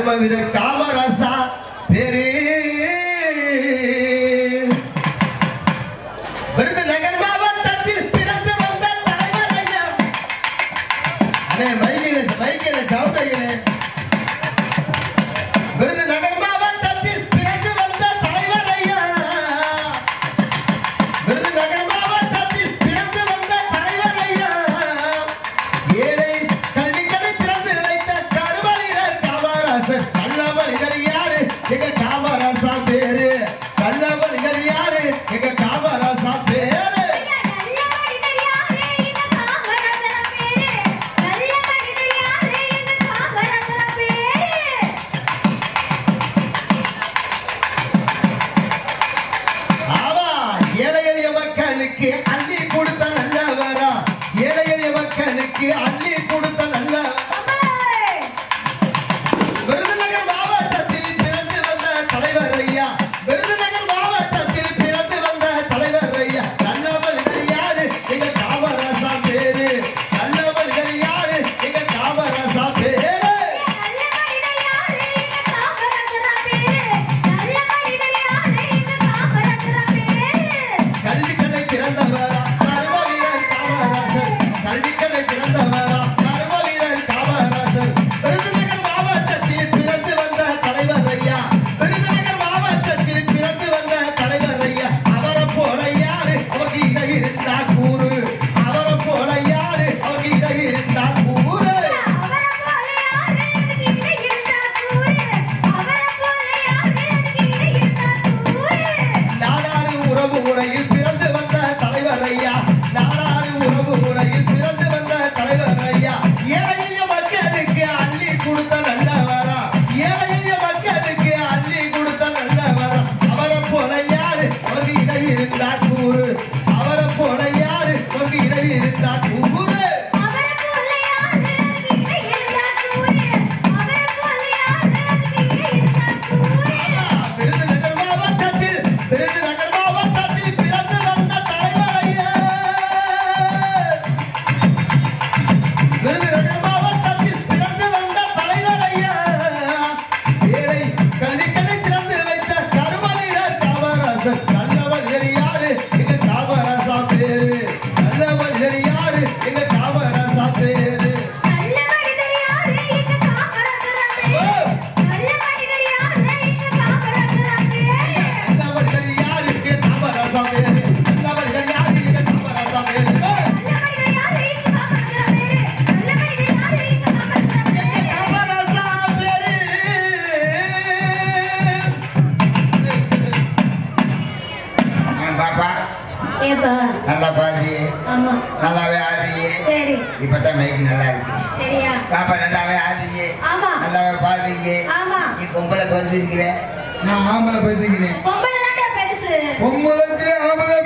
கரும வீரர் காமராசா பேரு விருதுநகர் மாவட்டத்தில் பிறந்து வந்த தலைவர் ஐயா. அண்ணே மைக்கில சவுண்டையிலே விருதுநகர் மாவட்டத்தில் பிறந்து வந்த தலைவர் ஐயா. விருதுநகர் மாவட்டத்தில் பிறந்து வந்த தலைவர் ஐயா. ஏழை கல்விகளை திறந்து வைத்த கரும வீரர் காமராசர். நல்ல மனிதர் யாரு எங்க காமராசா பேரு. நல்ல மனிதர் யாரு எங்க காமராசா பேரு. அள்ளி கொடுத்த நல்லவரா. ஏழை எளிய மக்களுக்கு அள்ளி கொடுத்த நல்ல விருதுநகர் மாவட்டத்தில் பிறந்து வந்த தலைவர் ஐயா. விருதுநகர் மாவட்டத்தில் பிறந்து வந்த தலைவர் ஐயா. நல்ல மனிதர் யாரு எங்க காமராசா பேரு. நல்ல மனிதர் யாரு எங்க காமராசா பேரு. கல்விக்கடை திறந்தவரா கரும வீரர் காமராசர். கல்விக்கடை திறந்தவரா கரும வீரர் காமராசர். விருதுநகர் மாவட்டத்தில் பிறந்து வந்த தலைவர் ஐயா. விருதுநகர் மாவட்டத்தில் பிறந்து வந்த தலைவர் ஐயா. அவரை போல யாரு அவருக்கு இட இருந்தா கூறு. அவரை போல யாரு அவருக்கு இட இருந்தா கூறு. நாடாறு உறவு முறையில் பிறந்து வந்த தலைவர் ஐயா. நாடாறு உறவு முறையில் பிறந்து வந்த தலைவர் ஐயா. ஏழை எளிய மக்களுக்கு அள்ளி கொடுத்த நல்லவரா. ஏழை எளிய மக்களுக்கு அள்ளி கொடுத்த நல்லவரா. அவரை போல யாரு அவருக்கு இடை இருந்தா கூறு. அவரை போல யாரு அவருக்கு இடை இருந்தா கூறு. விருதுநகர் மாவட்டத்தில் விருதுநகர் மாவட்டத்தில் பிறந்து வந்த தலைவர் ஐயா. விருதுநகர் மாவட்டத்தில் பிறந்து வந்த தலைவர் ஐயா. ஏழை கல்விக்கடை திறந்து வைத்த கரும வீரர் காமராசர். நல்ல மனிதர் யாரு எங்க காமராசா பேரு. நல்ல மனிதர் யாரு எங்க காமராசா பேரு. நல்ல மனிதர் யாரு எங்க காமராசா பேரு. நல்ல மனிதர் யாரு எங்க காமராசா பேரு. எங்க காமராசா பேரு. பாப்பா ஏப்பா நல்லா பாரு. ஆமா நல்லாவே ஆடுறியே. சரி இப்பதான் மைக்கு நல்லா இருக்கு. சரியா பாப்பா நல்லாவே ஆடுறியே. ஆமா நல்லாவே பாடுறீங்க. ஆமா நீ பொம்பளை பரிசுக்கிறேன். நான் ஆம்பளை பரிசுக்கிறேன். பொம்பளை தான்டா பெருசு பொம்பளை ஆம்பளை